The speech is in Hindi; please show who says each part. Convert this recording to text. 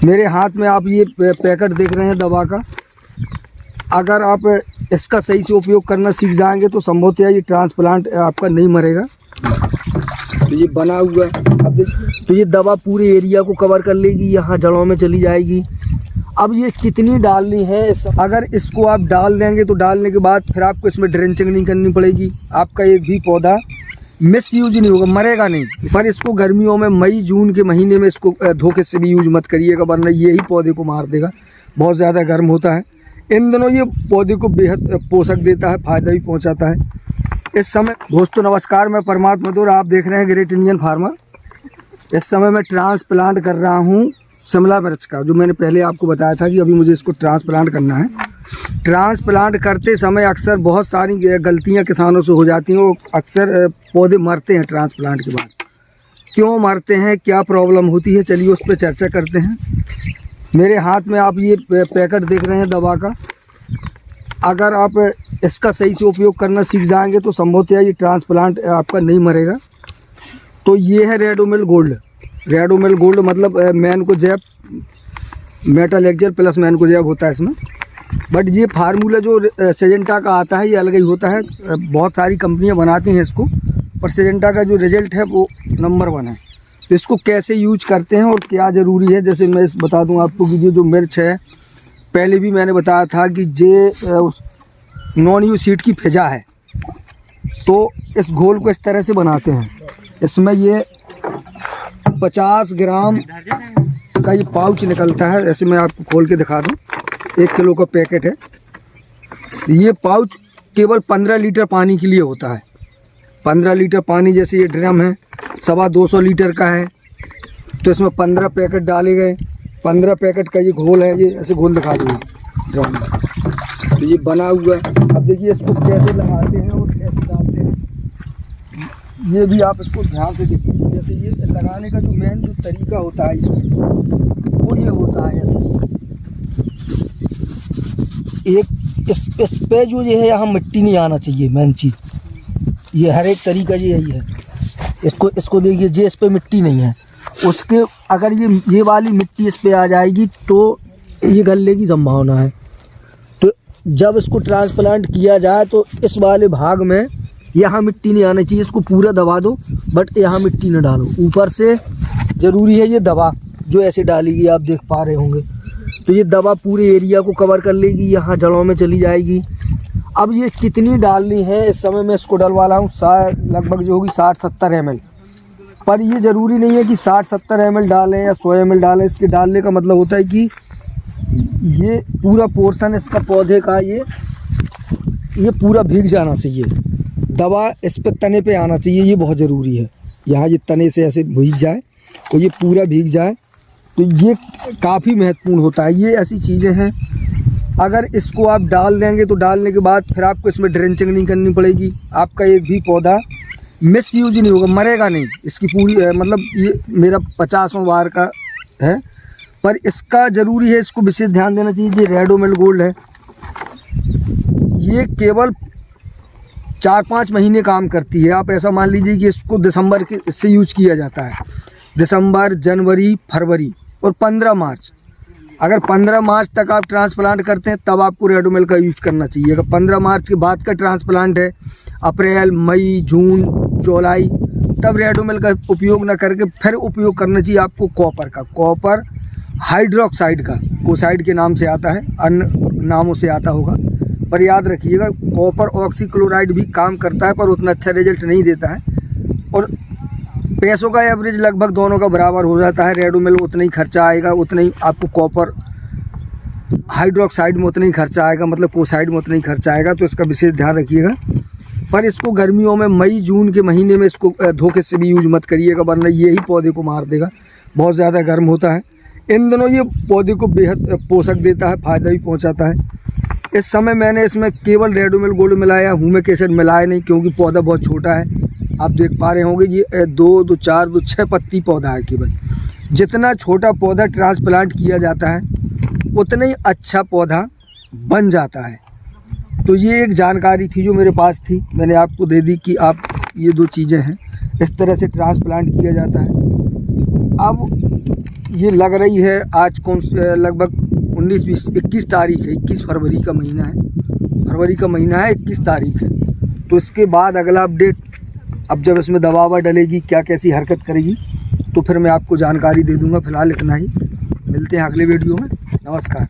Speaker 1: मेरे हाथ में आप ये पैकेट देख रहे हैं दवा का। अगर आप इसका सही से उपयोग करना सीख जाएंगे तो संभवतः ये ट्रांसप्लांट आपका नहीं मरेगा। तो ये बना हुआ है, अब देखिए, तो ये दवा पूरे एरिया को कवर कर लेगी, यहाँ जड़ों में चली जाएगी। अब ये कितनी डालनी है, अगर इसको आप डाल देंगे तो डालने के बाद फिर आपको इसमें ड्रेंचिंग नहीं करनी पड़ेगी। आपका एक भी पौधा मिस यूज नहीं होगा, मरेगा नहीं। पर इसको गर्मियों में मई जून के महीने में इसको धोखे से भी यूज मत करिएगा, वरना यही पौधे को मार देगा। बहुत ज़्यादा गर्म होता है। इन दिनों ये पौधे को बेहद पोषक देता है, फ़ायदा भी पहुंचाता है। इस समय दोस्तों नमस्कार, मैं परमात्मा मधुर, आप देख रहे हैं ग्रेट इंडियन फार्मर। इस समय मैं ट्रांसप्लांट कर रहा हूँ शिमला मिर्च का, जो मैंने पहले आपको बताया था कि अभी मुझे इसको ट्रांसप्लांट करना है। ट्रांसप्लांट करते समय अक्सर बहुत सारी गलतियां किसानों से हो जाती हैं। वो अक्सर पौधे मरते हैं ट्रांसप्लांट के बाद। क्यों मरते हैं, क्या प्रॉब्लम होती है, चलिए उस पर चर्चा करते हैं। मेरे हाथ में आप ये पैकेट देख रहे हैं दवा का। अगर आप इसका सही से उपयोग करना सीख जाएंगे तो संभवतः ये ट्रांसप्लांट आपका नहीं मरेगा। तो ये है रेडोमिल गोल्ड। रेडोमिल गोल्ड मतलब मैनकोजेब, मेटालेक्जर प्लस मैनकोजेब होता है इसमें। बट ये फार्मूला जो सिजेंटा का आता है ये अलग ही होता है। बहुत सारी कंपनियां बनाती हैं इसको, पर सिजेंटा का जो रिजल्ट है वो नंबर 1 है। तो इसको कैसे यूज करते हैं और क्या ज़रूरी है, जैसे मैं बता दूं आपको कि ये जो मिर्च है, पहले भी मैंने बताया था कि ये नॉन यू सीड की फिजा है। तो इस घोल को इस तरह से बनाते हैं। इसमें ये 50 ग्राम का ये पाउच निकलता है। ऐसे मैं आपको खोल के दिखा दूं, 1 किलो का पैकेट है। ये पाउच केवल 15 लीटर पानी के लिए होता है। 15 लीटर पानी, जैसे ये ड्रम है 250 लीटर का है, तो इसमें 15 पैकेट डाले गए। 15 पैकेट का ये घोल है। ये ऐसे घोल दिखा दूँ ड्रम में, तो ये बना हुआ है। अब देखिए इसको कैसे लगाते हैं और कैसे डालते हैं, ये भी आप इसको ध्यान से देखिए। जैसे ये लगाने का जो मेन जो तरीका होता है इसको, वो ये होता है ऐसे एक इस पे जो ये है यहाँ मिट्टी नहीं आना चाहिए। मेन चीज़ ये हर एक तरीका यही है। इसको देखिए, जे इस पे मिट्टी नहीं है, उसके अगर ये वाली मिट्टी इस पे आ जाएगी तो ये गलने की संभावना है। तो जब इसको ट्रांसप्लांट किया जाए तो इस वाले भाग में यहाँ मिट्टी नहीं आनी चाहिए। इसको पूरा दबा दो, बट यहाँ मिट्टी न डालो। ऊपर से ज़रूरी है ये दवा जो ऐसे डालेगी, आप देख पा रहे होंगे। तो ये दवा पूरे एरिया को कवर कर लेगी, यहाँ जड़ों में चली जाएगी। अब ये कितनी डालनी है, इस समय मैं इसको डलवा रहा हूँ लगभग जो होगी 60-70 ml। पर ये ज़रूरी नहीं है कि 60-70 ml डालें या 100 ml डालें। इसके डालने का मतलब होता है कि ये पूरा पोर्शन इसका पौधे का ये पूरा भीग जाना चाहिए। दवा इस पे तने पे आना चाहिए, ये बहुत ज़रूरी है। यहाँ ये तने से ऐसे भीग जाए तो ये पूरा भीग जाए, तो ये काफ़ी महत्वपूर्ण होता है। ये ऐसी चीज़ें हैं, अगर इसको आप डाल देंगे तो डालने के बाद फिर आपको इसमें ड्रेंचिंग नहीं करनी पड़ेगी। आपका एक भी पौधा मिस यूज नहीं होगा, मरेगा नहीं। इसकी पूरी मतलब ये मेरा 50वां बार का है, पर इसका ज़रूरी है, इसको विशेष ध्यान देना चाहिए। ये रेडोमिल गोल्ड है, ये केवल 4-5 महीने काम करती है। आप ऐसा मान लीजिए कि इसको दिसंबर के इससे यूज किया जाता है, दिसंबर, जनवरी, फरवरी और 15 मार्च। अगर 15 मार्च तक आप ट्रांसप्लांट करते हैं तब आपको रेडोमिल का यूज करना चाहिए। अगर 15 मार्च के बाद का ट्रांसप्लांट है, अप्रैल, मई, जून, जुलाई, तब रेडोमिल का उपयोग ना करके फिर उपयोग करना चाहिए आपको कॉपर का। कॉपर हाइड्रोक्साइड का, कोसाइड के नाम से आता है, अन्य नामों से आता होगा, पर याद रखिएगा कॉपर ऑक्सीक्लोराइड भी काम करता है, पर उतना अच्छा रिजल्ट नहीं देता है। और पैसों का एवरेज लगभग दोनों का बराबर हो जाता है। रेडोमिल उतना ही खर्चा आएगा, उतना ही आपको कॉपर हाइड्रोक्साइड में उतना ही खर्चा आएगा, मतलब कोसाइड में उतना ही खर्चा आएगा। तो इसका विशेष ध्यान रखिएगा। पर इसको गर्मियों में मई जून के महीने में इसको धोखे से भी यूज मत करिएगा, वरना यही पौधे को मार देगा। बहुत ज़्यादा गर्म होता है। इन दिनों ये पौधे को बेहद पोषक देता है, फ़ायदा भी पहुँचाता है। इस समय मैंने इसमें केवल रेडोमिल गोल्ड मिलाया, ह्यूमिक एसिड मिलाया नहीं, क्योंकि पौधा बहुत छोटा है। आप देख पा रहे होंगे ये 2, 4, 6 पत्ती पौधा है केवल। जितना छोटा पौधा ट्रांसप्लांट किया जाता है उतना ही अच्छा पौधा बन जाता है। तो ये एक जानकारी थी जो मेरे पास थी, मैंने आपको दे दी कि आप ये 2 चीज़ें हैं, इस तरह से ट्रांसप्लांट किया जाता है। अब ये लग रही है आज कौन लगभग 19-20-21 तारीख है, 21 फरवरी का महीना है, फरवरी का महीना है, 21 तारीख है। तो इसके बाद अगला अपडेट, अब जब इसमें दवा ववा डलेगी, क्या कैसी हरकत करेगी, तो फिर मैं आपको जानकारी दे दूँगा। फिलहाल इतना ही, मिलते हैं अगले वीडियो में। नमस्कार।